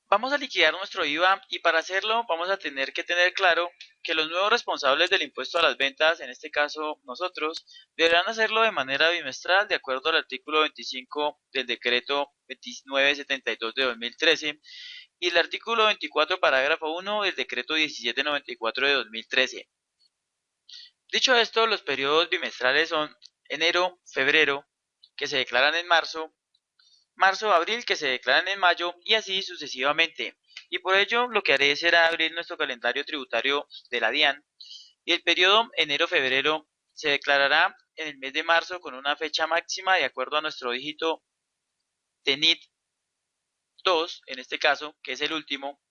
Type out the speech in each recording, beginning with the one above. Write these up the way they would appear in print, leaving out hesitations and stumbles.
Vamos a liquidar nuestro IVA y para hacerlo vamos a tener que tener claro que los nuevos responsables del impuesto a las ventas, en este caso nosotros, deberán hacerlo de manera bimestral de acuerdo al artículo 25 del decreto 2972 de 2013 y el artículo 24 parágrafo 1 del decreto 1794 de 2013. Dicho esto, los periodos bimestrales son enero, febrero, que se declaran en marzo, marzo-abril que se declaran en mayo y así sucesivamente. Y por ello lo que haré será abrir nuestro calendario tributario de la DIAN y el periodo enero-febrero se declarará en el mes de marzo con una fecha máxima de acuerdo a nuestro dígito de NIT 2, en este caso, que es el último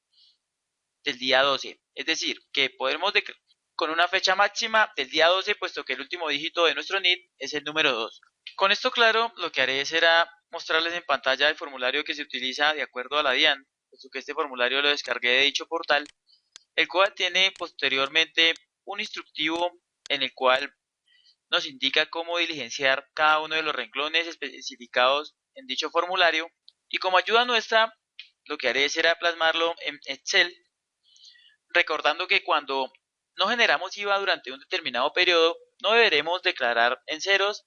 del día 12. Es decir, que podremos con una fecha máxima del día 12, puesto que el último dígito de nuestro NIT es el número 2. Con esto claro, lo que haré será mostrarles en pantalla el formulario que se utiliza de acuerdo a la DIAN, puesto que este formulario lo descargué de dicho portal, el cual tiene posteriormente un instructivo en el cual nos indica cómo diligenciar cada uno de los renglones especificados en dicho formulario y como ayuda nuestra lo que haré será plasmarlo en Excel, recordando que cuando no generamos IVA durante un determinado periodo no deberemos declarar en ceros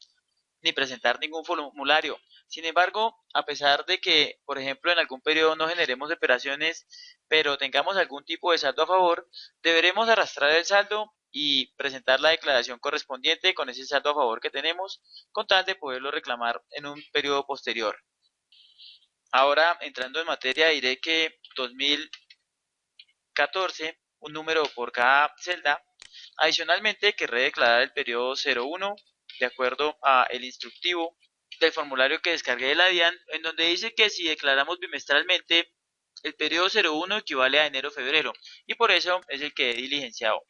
ni presentar ningún formulario. Sin embargo, a pesar de que, por ejemplo, en algún periodo no generemos operaciones, pero tengamos algún tipo de saldo a favor, deberemos arrastrar el saldo y presentar la declaración correspondiente con ese saldo a favor que tenemos, con tal de poderlo reclamar en un periodo posterior. Ahora, entrando en materia, diré que 2014, un número por cada celda. Adicionalmente, querré declarar el periodo 01 de acuerdo a el instructivo del formulario que descargué de la DIAN, en donde dice que si declaramos bimestralmente, el periodo 01 equivale a enero-febrero, y por eso es el que he diligenciado.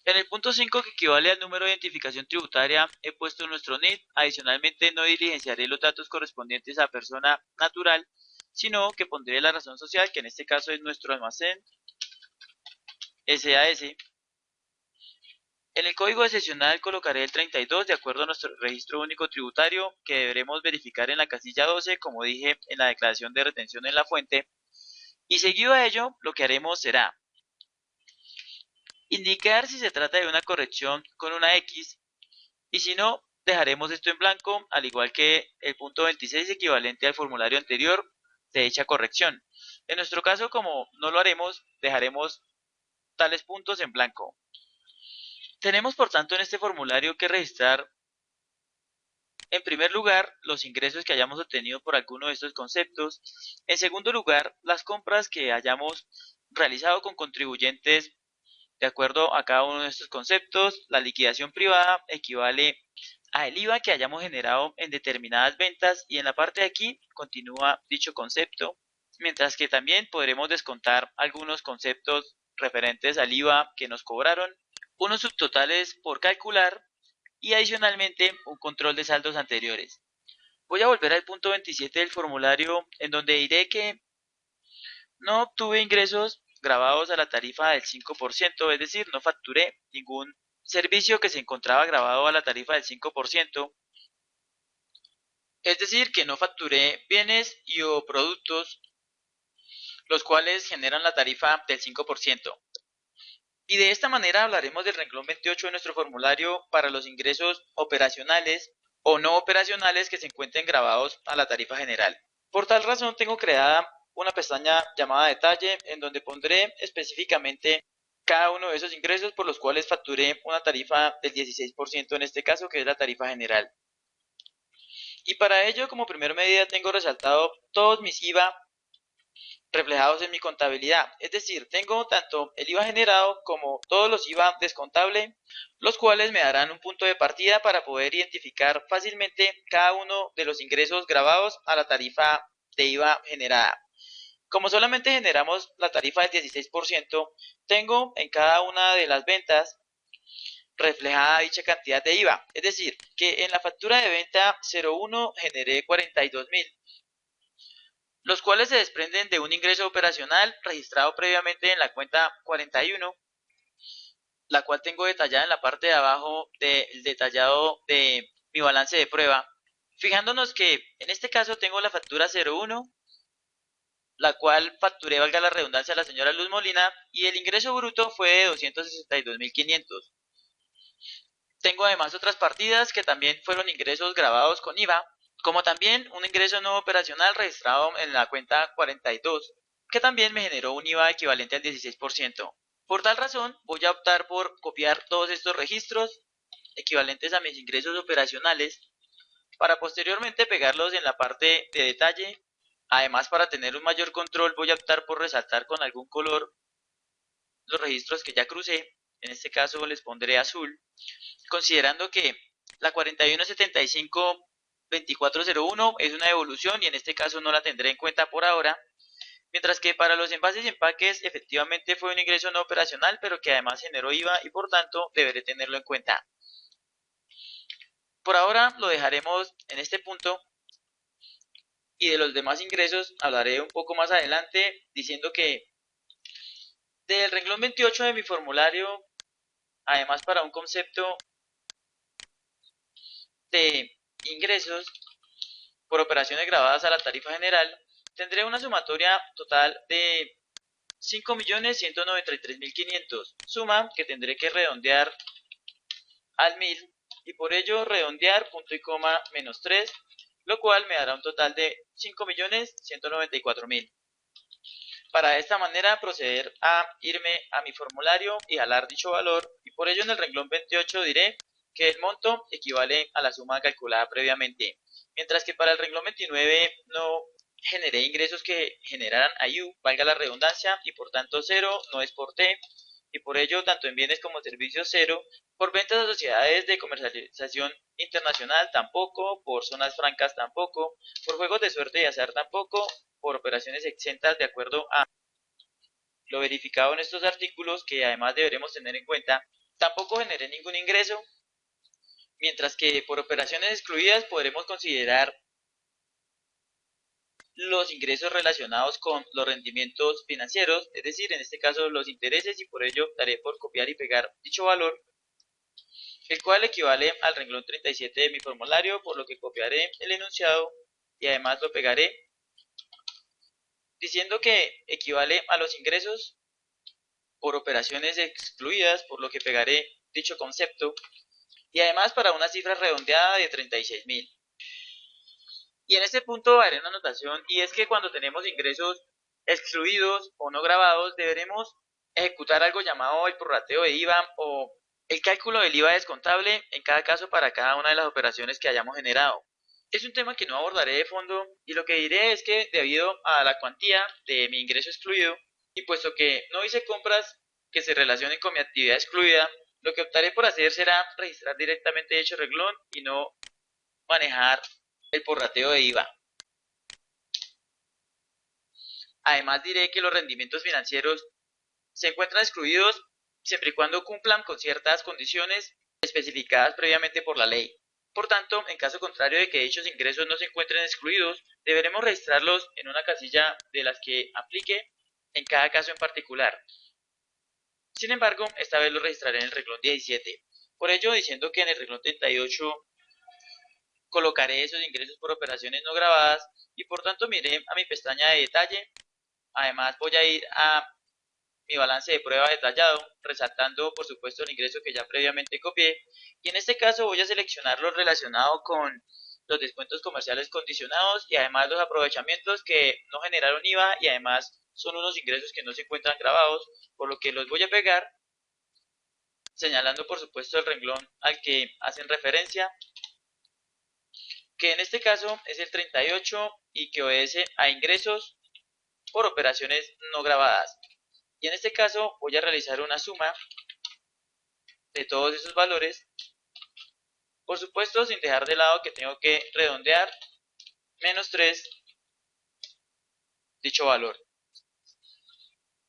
En el punto 5, que equivale al número de identificación tributaria, he puesto nuestro NID. Adicionalmente, no diligenciaré los datos correspondientes a persona natural, sino que pondré la razón social, que en este caso es nuestro almacén SAS. En el código excepcional colocaré el 32 de acuerdo a nuestro registro único tributario que deberemos verificar en la casilla 12, como dije en la declaración de retención en la fuente. Y seguido a ello, lo que haremos será indicar si se trata de una corrección con una X y si no, dejaremos esto en blanco, al igual que el punto 26 equivalente al formulario anterior de dicha corrección. En nuestro caso, como no lo haremos, dejaremos tales puntos en blanco. Tenemos por tanto en este formulario que registrar en primer lugar los ingresos que hayamos obtenido por alguno de estos conceptos, en segundo lugar las compras que hayamos realizado con contribuyentes de acuerdo a cada uno de estos conceptos, la liquidación privada equivale a el IVA que hayamos generado en determinadas ventas y en la parte de aquí continúa dicho concepto, mientras que también podremos descontar algunos conceptos referentes al IVA que nos cobraron, unos subtotales por calcular y adicionalmente un control de saldos anteriores. Voy a volver al punto 27 del formulario en donde diré que no obtuve ingresos grabados a la tarifa del 5%, es decir, no facturé ningún servicio que se encontraba grabado a la tarifa del 5%, es decir, que no facturé bienes y o productos los cuales generan la tarifa del 5%. Y de esta manera hablaremos del renglón 28 de nuestro formulario para los ingresos operacionales o no operacionales que se encuentren grabados a la tarifa general. Por tal razón tengo creada una pestaña llamada detalle en donde pondré específicamente cada uno de esos ingresos por los cuales facturé una tarifa del 16% en este caso, que es la tarifa general. Y para ello, como primer medida, tengo resaltado todos mis IVA reflejados en mi contabilidad. Es decir, tengo tanto el IVA generado como todos los IVA descontable, los cuales me darán un punto de partida para poder identificar fácilmente cada uno de los ingresos grabados a la tarifa de IVA generada. Como solamente generamos la tarifa del 16%, tengo en cada una de las ventas reflejada dicha cantidad de IVA. Es decir, que en la factura de venta 01 generé 42.000, los cuales se desprenden de un ingreso operacional registrado previamente en la cuenta 41, la cual tengo detallada en la parte de abajo del detallado de mi balance de prueba. Fijándonos que en este caso tengo la factura 01, la cual facturé, valga la redundancia, a la señora Luz Molina, y el ingreso bruto fue de 262.500. Tengo además otras partidas que también fueron ingresos grabados con IVA, como también un ingreso no operacional registrado en la cuenta 42, que también me generó un IVA equivalente al 16%. Por tal razón, voy a optar por copiar todos estos registros equivalentes a mis ingresos operacionales para posteriormente pegarlos en la parte de detalle. Además, para tener un mayor control, voy a optar por resaltar con algún color los registros que ya crucé. En este caso les pondré azul, considerando que la 4175-2401 es una devolución y en este caso no la tendré en cuenta por ahora, mientras que para los envases y empaques efectivamente fue un ingreso no operacional, pero que además generó IVA y por tanto deberé tenerlo en cuenta. Por ahora lo dejaremos en este punto y de los demás ingresos hablaré un poco más adelante, diciendo que del renglón 28 de mi formulario, además para un concepto de ingresos por operaciones grabadas a la tarifa general, tendré una sumatoria total de 5.193.500, suma que tendré que redondear al 1000 y por ello redondear punto y coma menos 3, lo cual me dará un total de 5.194.000. Para de esta manera proceder a irme a mi formulario y jalar dicho valor, y por ello en el renglón 28 diré que el monto equivale a la suma calculada previamente, mientras que para el renglón 29 no generé ingresos que generaran IU, valga la redundancia, y por tanto 0 no exporté, y por ello tanto en bienes como servicios 0, por ventas a sociedades de comercialización internacional tampoco, por zonas francas tampoco, por juegos de suerte y azar tampoco, por operaciones exentas de acuerdo a lo verificado en estos artículos, que además deberemos tener en cuenta, tampoco generé ningún ingreso, mientras que por operaciones excluidas podremos considerar los ingresos relacionados con los rendimientos financieros, es decir, en este caso los intereses, y por ello daré por copiar y pegar dicho valor, el cual equivale al renglón 37 de mi formulario, por lo que copiaré el enunciado y además lo pegaré, diciendo que equivale a los ingresos por operaciones excluidas, por lo que pegaré dicho concepto, y además para una cifra redondeada de 36.000. Y en este punto haré una anotación, y es que cuando tenemos ingresos excluidos o no grabados, deberemos ejecutar algo llamado el prorrateo de IVA o el cálculo del IVA descontable en cada caso para cada una de las operaciones que hayamos generado. Es un tema que no abordaré de fondo, y lo que diré es que debido a la cuantía de mi ingreso excluido, y puesto que no hice compras que se relacionen con mi actividad excluida, lo que optaré por hacer será registrar directamente dicho renglón y no manejar el prorrateo de IVA. Además diré que los rendimientos financieros se encuentran excluidos siempre y cuando cumplan con ciertas condiciones especificadas previamente por la ley. Por tanto, en caso contrario de que dichos ingresos no se encuentren excluidos, deberemos registrarlos en una casilla de las que aplique en cada caso en particular. Sin embargo, esta vez lo registraré en el renglón 17. Por ello, diciendo que en el renglón 38 colocaré esos ingresos por operaciones no grabadas y por tanto miré a mi pestaña de detalle. Además voy a ir a mi balance de prueba detallado, resaltando por supuesto el ingreso que ya previamente copié, y en este caso voy a seleccionar lo relacionado con los descuentos comerciales condicionados y además los aprovechamientos que no generaron IVA y además son unos ingresos que no se encuentran grabados, por lo que los voy a pegar, señalando por supuesto el renglón al que hacen referencia, que en este caso es el 38 y que obedece a ingresos por operaciones no grabadas. Y en este caso voy a realizar una suma de todos esos valores, por supuesto sin dejar de lado que tengo que redondear menos 3 dicho valor.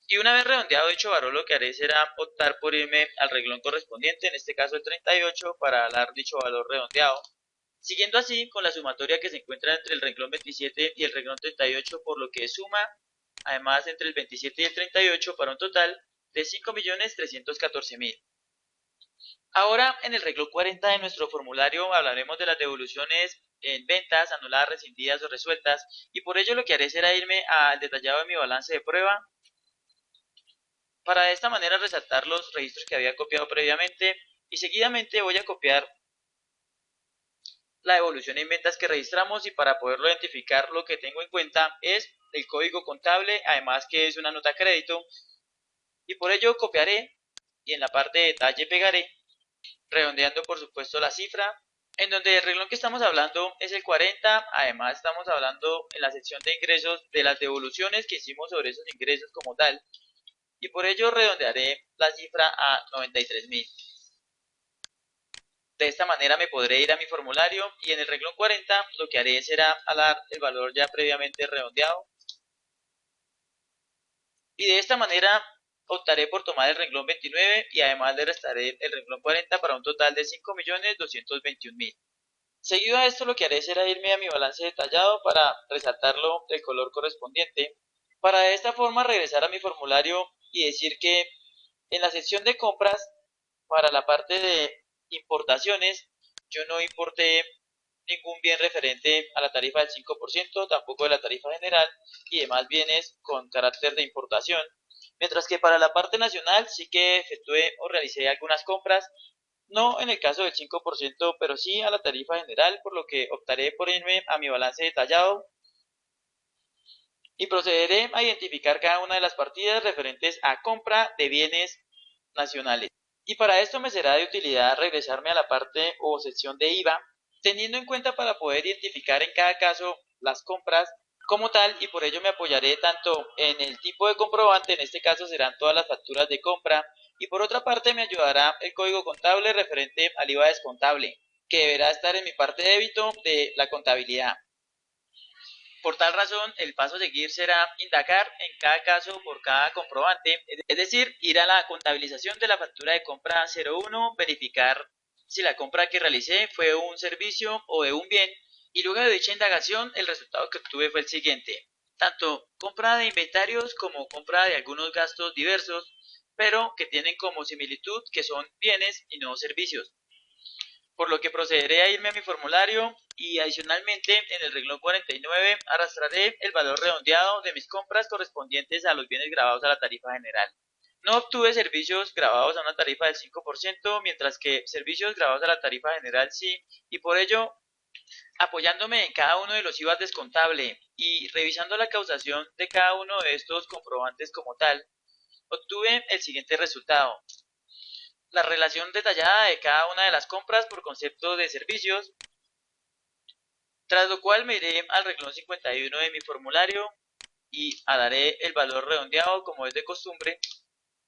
Y una vez redondeado dicho valor, lo que haré será optar por irme al renglón correspondiente, en este caso el 38, para dar dicho valor redondeado, siguiendo así con la sumatoria que se encuentra entre el renglón 27 y el renglón 38, por lo que suma además entre el 27 y el 38 para un total de 5.314.000. Ahora en el renglón 40 de nuestro formulario hablaremos de las devoluciones en ventas, anuladas, rescindidas o resueltas, y por ello lo que haré será irme al detallado de mi balance de prueba, para de esta manera resaltar los registros que había copiado previamente, y seguidamente voy a copiar la evolución en ventas que registramos, y para poderlo identificar lo que tengo en cuenta es el código contable, además que es una nota crédito, y por ello copiaré y en la parte de detalle pegaré, redondeando por supuesto la cifra, en donde el renglón que estamos hablando es el 40, además estamos hablando en la sección de ingresos de las devoluciones que hicimos sobre esos ingresos como tal, y por ello redondearé la cifra a 93.000. De esta manera me podré ir a mi formulario y en el renglón 40 lo que haré será alar el valor ya previamente redondeado, y de esta manera optaré por tomar el renglón 29 y además le restaré el renglón 40 para un total de 5.221.000. Seguido a esto lo que haré será irme a mi balance detallado para resaltarlo del color correspondiente, para de esta forma regresar a mi formulario y decir que en la sección de compras, para la parte de importaciones, yo no importé ningún bien referente a la tarifa del 5%, tampoco de la tarifa general y demás bienes con carácter de importación, mientras que para la parte nacional sí que efectué o realicé algunas compras, no en el caso del 5%, pero sí a la tarifa general, por lo que optaré por irme a mi balance detallado y procederé a identificar cada una de las partidas referentes a compra de bienes nacionales. Y para esto me será de utilidad regresarme a la parte o sección de IVA, teniendo en cuenta para poder identificar en cada caso las compras como tal, y por ello me apoyaré tanto en el tipo de comprobante, en este caso serán todas las facturas de compra, y por otra parte me ayudará el código contable referente al IVA descontable, que deberá estar en mi parte de débito de la contabilidad. Por tal razón, el paso a seguir será indagar en cada caso por cada comprobante, es decir, ir a la contabilización de la factura de compra 01, verificar si la compra que realicé fue de un servicio o de un bien, y luego de dicha indagación el resultado que obtuve fue el siguiente: tanto compra de inventarios como compra de algunos gastos diversos, pero que tienen como similitud que son bienes y no servicios, por lo que procederé a irme a mi formulario y adicionalmente en el renglón 49 arrastraré el valor redondeado de mis compras correspondientes a los bienes grabados a la tarifa general. No obtuve servicios grabados a una tarifa del 5%, mientras que servicios grabados a la tarifa general sí, y por ello, apoyándome en cada uno de los IVAs descontable y revisando la causación de cada uno de estos comprobantes como tal, obtuve el siguiente resultado: la relación detallada de cada una de las compras por concepto de servicios, tras lo cual me iré al renglón 51 de mi formulario y daré el valor redondeado como es de costumbre,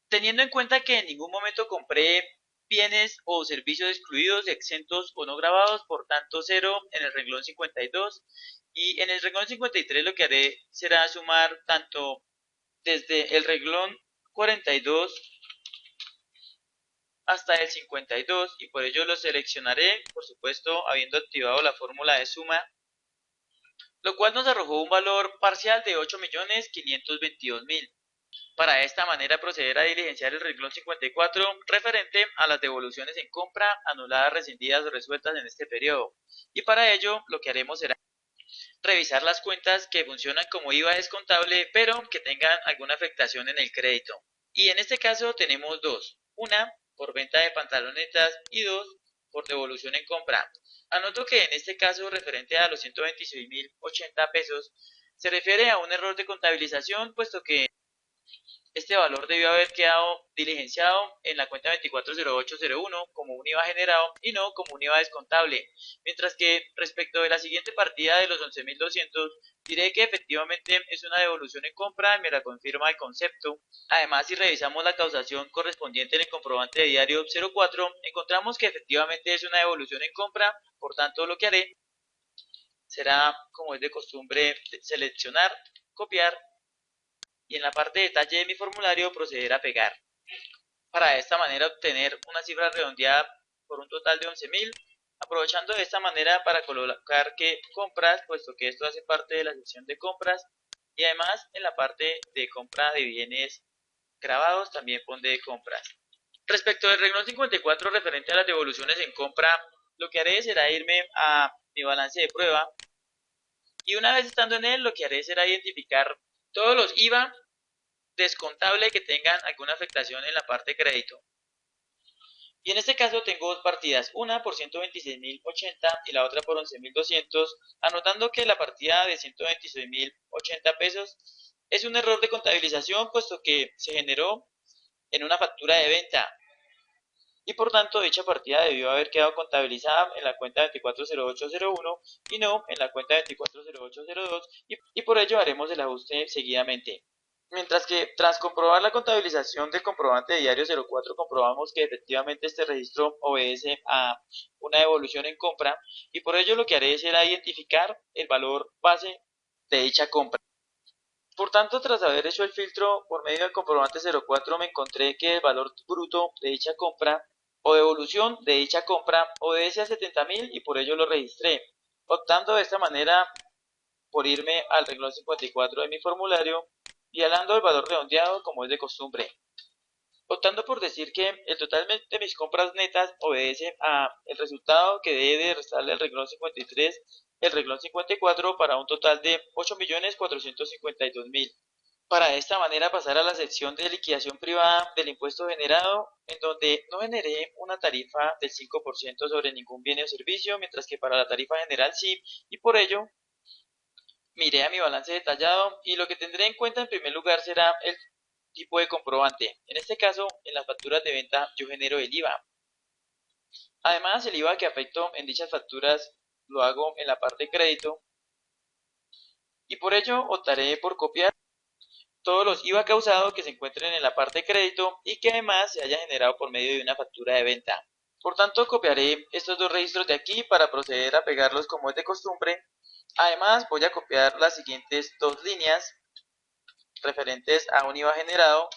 teniendo en cuenta que en ningún momento compré bienes o servicios excluidos, exentos o no grabados, por tanto 0 en el renglón 52, y en el renglón 53 lo que haré será sumar tanto desde el renglón 42 hasta el 52, y por ello lo seleccionaré, por supuesto habiendo activado la fórmula de suma, lo cual nos arrojó un valor parcial de 8.522.000. Para de esta manera proceder a diligenciar el renglón 54 referente a las devoluciones en compra anuladas, rescindidas o resueltas en este periodo. Y para ello lo que haremos será revisar las cuentas que funcionan como IVA descontable pero que tengan alguna afectación en el crédito. Y en este caso tenemos dos: una por venta de pantalonetas y dos por devolución en compra. Anoto que en este caso referente a los 126.080 pesos se refiere a un error de contabilización, puesto que este valor debió haber quedado diligenciado en la cuenta 240801 como un IVA generado y no como un IVA descontable, mientras que respecto de la siguiente partida de los 11.200 diré que efectivamente es una devolución en compra y me la confirma el concepto. Además, si revisamos la causación correspondiente en el comprobante de diario 04, encontramos que efectivamente es una devolución en compra, por tanto lo que haré será, como es de costumbre, seleccionar, copiar y en la parte de detalle de mi formulario proceder a pegar, para de esta manera obtener una cifra redondeada por un total de 11.000, aprovechando de esta manera para colocar que compras, puesto que esto hace parte de la sección de compras, y además en la parte de compra de bienes grabados también pondré compras. Respecto del renglón 54 referente a las devoluciones en compra, lo que haré será irme a mi balance de prueba, y una vez estando en él, lo que haré será identificar todos los IVA descontable que tengan alguna afectación en la parte de crédito. Y en este caso tengo dos partidas, una por 126.080 y la otra por 11.200, anotando que la partida de 126.080 pesos es un error de contabilización puesto que se generó en una factura de venta y por tanto dicha partida debió haber quedado contabilizada en la cuenta 240801 y no en la cuenta 240802 y por ello haremos el ajuste seguidamente. Mientras que tras comprobar la contabilización del comprobante de diario 04 comprobamos que efectivamente este registro obedece a una devolución en compra y por ello lo que haré será identificar el valor base de dicha compra. Por tanto, tras haber hecho el filtro por medio del comprobante 04 me encontré que el valor bruto de dicha compra o devolución de dicha compra obedece a 70.000 y por ello lo registré, optando de esta manera por irme al renglón 54 de mi formulario y hablando del valor redondeado como es de costumbre, optando por decir que el total de mis compras netas obedece a el resultado que debe restarle al renglón 53 el renglón 54 para un total de 8.452.000. Para de esta manera pasar a la sección de liquidación privada del impuesto generado, en donde no generé una tarifa del 5% sobre ningún bien o servicio, mientras que para la tarifa general sí, y por ello miré a mi balance detallado y lo que tendré en cuenta en primer lugar será el tipo de comprobante. En este caso, en las facturas de venta yo genero el IVA. Además, el IVA que afecto en dichas facturas lo hago en la parte de crédito y por ello optaré por copiar todos los IVA causados que se encuentren en la parte de crédito y que además se haya generado por medio de una factura de venta. Por tanto, copiaré estos dos registros de aquí para proceder a pegarlos como es de costumbre. Además, voy a copiar las siguientes dos líneas referentes a un IVA generado,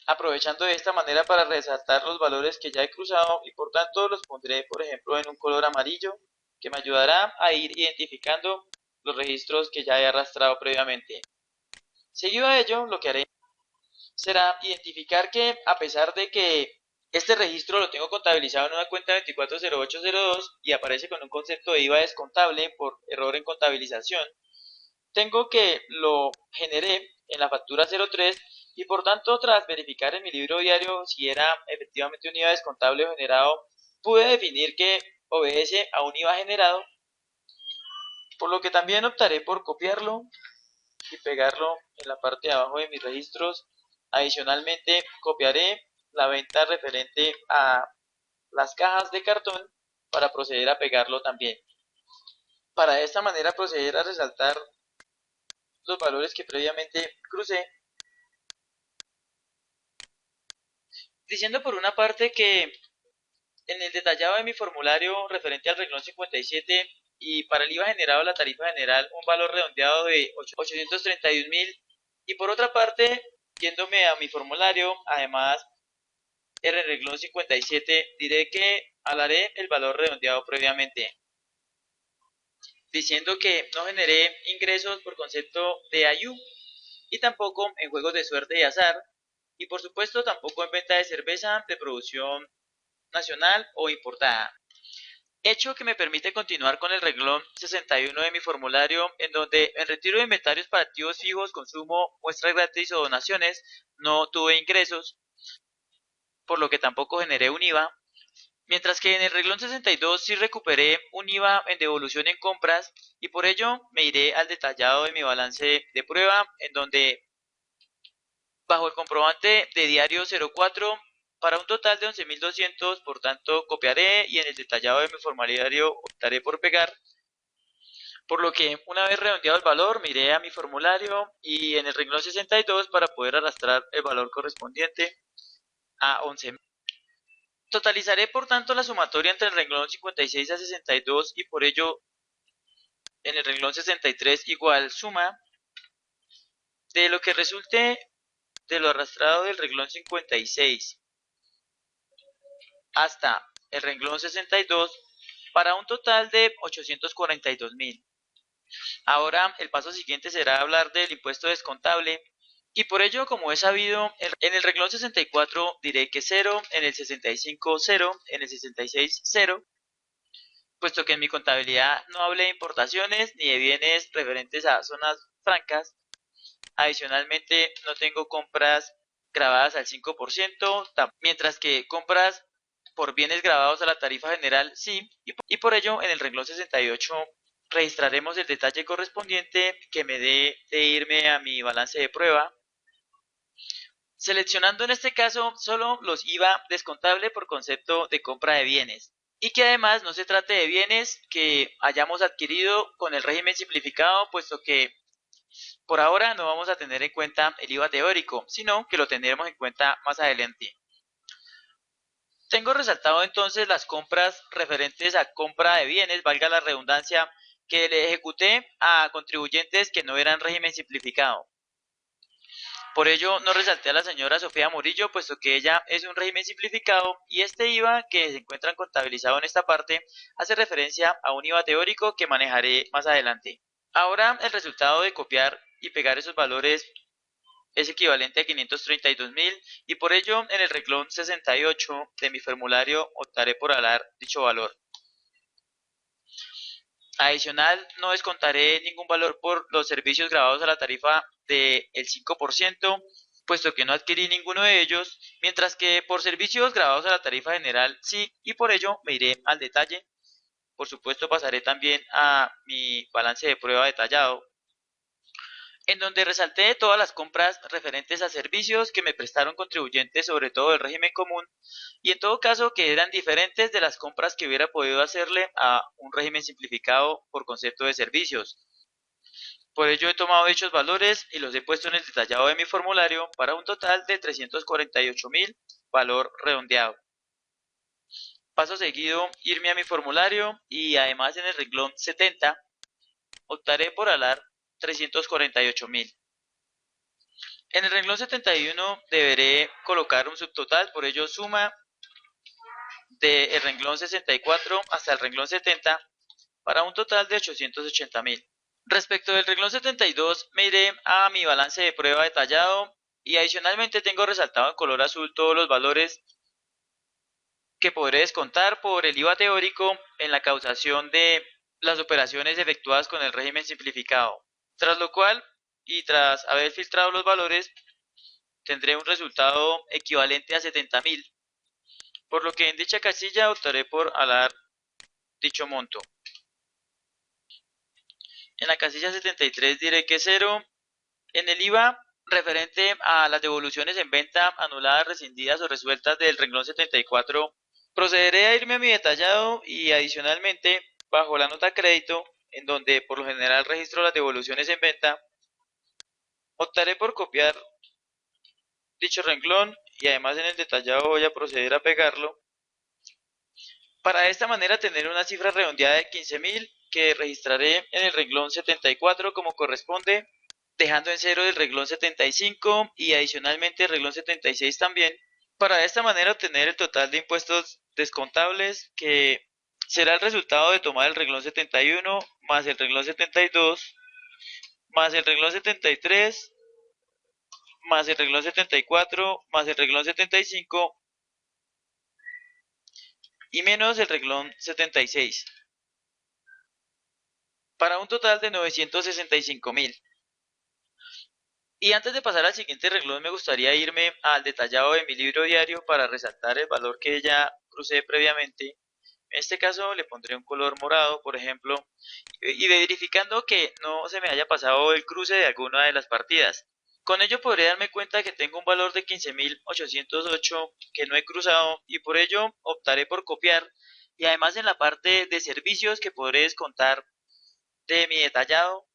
aprovechando de esta manera para resaltar los valores que ya he cruzado y por tanto los pondré, por ejemplo, en un color amarillo que me ayudará a ir identificando los registros que ya he arrastrado previamente. Seguido a ello, lo que haré será identificar que a pesar de que este registro lo tengo contabilizado en una cuenta 240802 y aparece con un concepto de IVA descontable por error en contabilización, tengo que lo generé en la factura 03 y por tanto tras verificar en mi libro diario si era efectivamente un IVA descontable o generado, pude definir que obedece a un IVA generado, por lo que también optaré por copiarlo y pegarlo en la parte de abajo de mis registros. Adicionalmente, copiaré la venta referente a las cajas de cartón para proceder a pegarlo también. Para de esta manera proceder a resaltar los valores que previamente crucé, diciendo por una parte que en el detallado de mi formulario referente al renglón 57 y para el IVA generado la tarifa general un valor redondeado de 831.000 y por otra parte yéndome a mi formulario además en el renglón 57 diré que hablaré el valor redondeado previamente diciendo que no generé ingresos por concepto de AYU y tampoco en juegos de suerte y azar y por supuesto tampoco en venta de cerveza de producción nacional o importada. Hecho que me permite continuar con el renglón 61 de mi formulario, en donde en retiro de inventarios para activos fijos, consumo, muestras gratis o donaciones, no tuve ingresos, por lo que tampoco generé un IVA, mientras que en el renglón 62 sí recuperé un IVA en devolución en compras y por ello me iré al detallado de mi balance de prueba, en donde bajo el comprobante de diario 04 para un total de 11.200, por tanto copiaré y en el detallado de mi formulario optaré por pegar, por lo que una vez redondeado el valor me iré a mi formulario y en el renglón 62 para poder arrastrar el valor correspondiente a 11.000. Totalizaré por tanto la sumatoria entre el renglón 56 a 62 y por ello en el renglón 63 igual suma de lo que resulte de lo arrastrado del renglón 56 hasta el renglón 62 para un total de 842.000. Ahora el paso siguiente será hablar del impuesto descontable y por ello, como es sabido, en el renglón 64 diré que 0, en el 65 0, en el 66 0 puesto que en mi contabilidad no hablé de importaciones ni de bienes referentes a zonas francas. Adicionalmente, no tengo compras grabadas al 5%, mientras que compras por bienes grabados a la tarifa general sí, y por ello en el renglón 68 registraremos el detalle correspondiente que me dé de irme a mi balance de prueba, seleccionando en este caso solo los IVA descontable por concepto de compra de bienes, y que además no se trate de bienes que hayamos adquirido con el régimen simplificado, puesto que por ahora no vamos a tener en cuenta el IVA teórico, sino que lo tendremos en cuenta más adelante. Tengo resaltado entonces las compras referentes a compra de bienes, valga la redundancia, que le ejecuté a contribuyentes que no eran régimen simplificado. Por ello no resalté a la señora Sofía Murillo, puesto que ella es un régimen simplificado y este IVA que se encuentra contabilizado en esta parte hace referencia a un IVA teórico que manejaré más adelante. Ahora el resultado de copiar y pegar esos valores es equivalente a 532.000 y por ello en el renglón 68 de mi formulario optaré por alar dicho valor. Adicional, no descontaré ningún valor por los servicios grabados a la tarifa del 5%, puesto que no adquirí ninguno de ellos, mientras que por servicios grabados a la tarifa general sí, y por ello me iré al detalle. Por supuesto pasaré también a mi balance de prueba detallado, en donde resalté todas las compras referentes a servicios que me prestaron contribuyentes, sobre todo del régimen común, y en todo caso que eran diferentes de las compras que hubiera podido hacerle a un régimen simplificado por concepto de servicios. Por ello he tomado dichos valores y los he puesto en el detallado de mi formulario para un total de 348.000, valor redondeado. Paso seguido, irme a mi formulario y además en el renglón 70 optaré por alar 348.000. En el renglón 71 deberé colocar un subtotal, por ello suma del renglón 64 hasta el renglón 70 para un total de 880.000. Respecto del renglón 72 me iré a mi balance de prueba detallado y adicionalmente tengo resaltado en color azul todos los valores que podré descontar por el IVA teórico en la causación de las operaciones efectuadas con el régimen simplificado. Tras lo cual, y tras haber filtrado los valores, tendré un resultado equivalente a 70.000, por lo que en dicha casilla optaré por alar dicho monto. En la casilla 73 diré que 0. En el IVA referente a las devoluciones en venta anuladas, rescindidas o resueltas del renglón 74, procederé a irme a mi detallado y adicionalmente bajo la nota crédito, en donde por lo general registro las devoluciones en venta, optaré por copiar dicho renglón y además en el detallado voy a proceder a pegarlo para de esta manera tener una cifra redondeada de 15.000 que registraré en el renglón 74 como corresponde, dejando en cero el renglón 75 y adicionalmente el renglón 76 también, para de esta manera obtener el total de impuestos descontables que será el resultado de tomar el renglón 71 más el renglón 72 más el renglón 73 más el renglón 74 más el renglón 75 y menos el renglón 76, para un total de 965.000. Y antes de pasar al siguiente renglón me gustaría irme al detallado de mi libro diario para resaltar el valor que ya crucé previamente. En este caso le pondré un color morado, por ejemplo, y verificando que no se me haya pasado el cruce de alguna de las partidas. Con ello podré darme cuenta que tengo un valor de 15.808 que no he cruzado y por ello optaré por copiar, y además en la parte de servicios que podré descontar de mi detallado.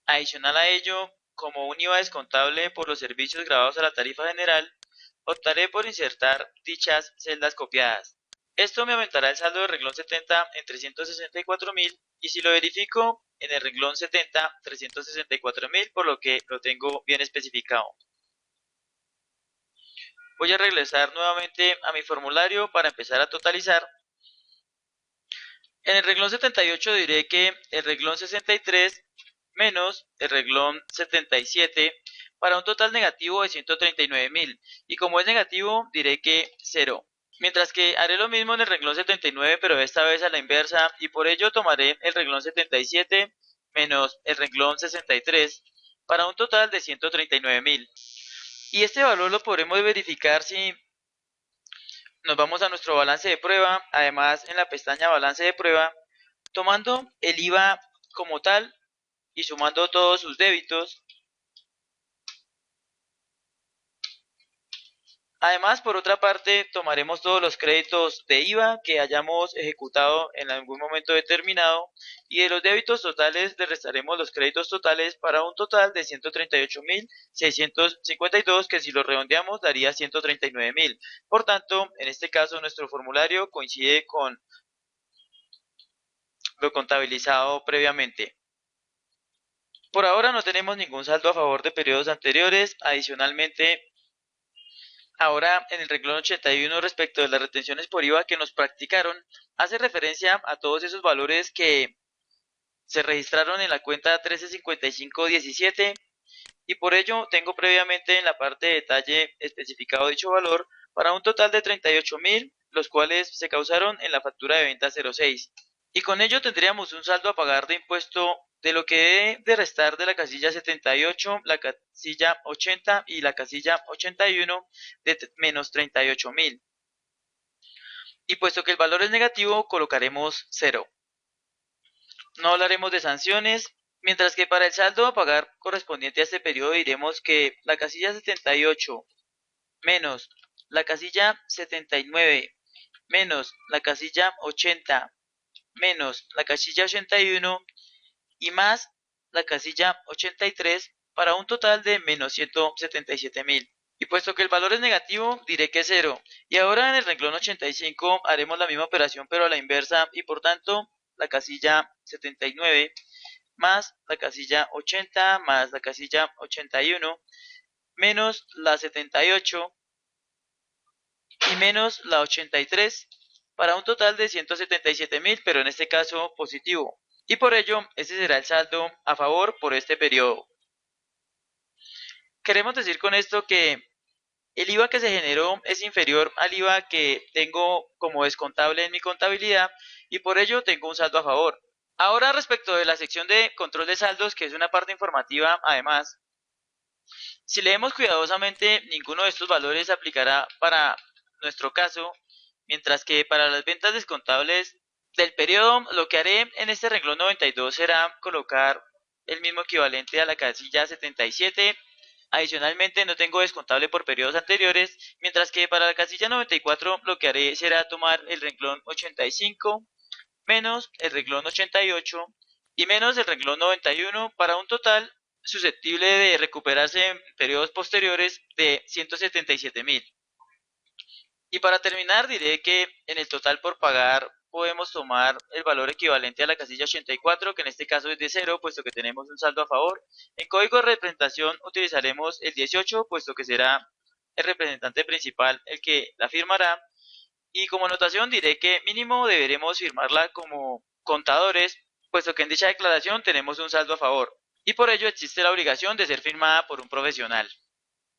Adicional a ello, como un IVA descontable por los servicios grabados a la tarifa general, optaré por insertar dichas celdas copiadas. Esto me aumentará el saldo del renglón 70 en 364.000 y si lo verifico en el renglón 70, 364.000, por lo que lo tengo bien especificado. Voy a regresar nuevamente a mi formulario para empezar a totalizar. En el renglón 78 diré que el renglón 63 menos el renglón 77 para un total negativo de 139.000 y como es negativo diré que 0. Mientras que haré lo mismo en el renglón 79, pero esta vez a la inversa, y por ello tomaré el renglón 77 menos el renglón 63 para un total de 139.000. Y este valor lo podremos verificar si nos vamos a nuestro balance de prueba. Además, en la pestaña balance de prueba, tomando el IVA como tal y sumando todos sus débitos. Además, por otra parte, tomaremos todos los créditos de IVA que hayamos ejecutado en algún momento determinado, y de los débitos totales le restaremos los créditos totales para un total de 138.652, que si lo redondeamos daría 139.000. Por tanto, en este caso nuestro formulario coincide con lo contabilizado previamente. Por ahora no tenemos ningún saldo a favor de periodos anteriores. Adicionalmente, ahora en el renglón 81, respecto de las retenciones por IVA que nos practicaron, hace referencia a todos esos valores que se registraron en la cuenta 135517, y por ello tengo previamente en la parte de detalle especificado dicho valor para un total de 38.000, los cuales se causaron en la factura de venta 06. Y con ello tendríamos un saldo a pagar de impuesto de lo que debe de restar de la casilla 78, la casilla 80 y la casilla 81 de menos 38.000. Y puesto que el valor es negativo, colocaremos 0. No hablaremos de sanciones, mientras que para el saldo a pagar correspondiente a este periodo diremos que la casilla 78 menos la casilla 79 menos la casilla 80 menos la casilla 81 y más la casilla 83 para un total de menos 177.000. Y puesto que el valor es negativo, diré que es 0. Y ahora en el renglón 85 haremos la misma operación pero a la inversa, y por tanto la casilla 79 más la casilla 80 más la casilla 81 menos la 78 y menos la 83 para un total de 177.000, pero en este caso positivo. Y por ello, este será el saldo a favor por este periodo. Queremos decir con esto que el IVA que se generó es inferior al IVA que tengo como descontable en mi contabilidad, y por ello tengo un saldo a favor. Ahora, respecto de la sección de control de saldos, que es una parte informativa además, si leemos cuidadosamente, ninguno de estos valores aplicará para nuestro caso, mientras que para las ventas descontables del periodo, lo que haré en este renglón 92 será colocar el mismo equivalente a la casilla 77. Adicionalmente, no tengo descontable por periodos anteriores, mientras que para la casilla 94 lo que haré será tomar el renglón 85 menos el renglón 88 y menos el renglón 91 para un total susceptible de recuperarse en periodos posteriores de 177.000. Y para terminar diré que en el total por pagar podemos tomar el valor equivalente a la casilla 84, que en este caso es de 0, puesto que tenemos un saldo a favor. En código de representación utilizaremos el 18, puesto que será el representante principal el que la firmará. Y como anotación diré que mínimo deberemos firmarla como contadores, puesto que en dicha declaración tenemos un saldo a favor, y por ello existe la obligación de ser firmada por un profesional.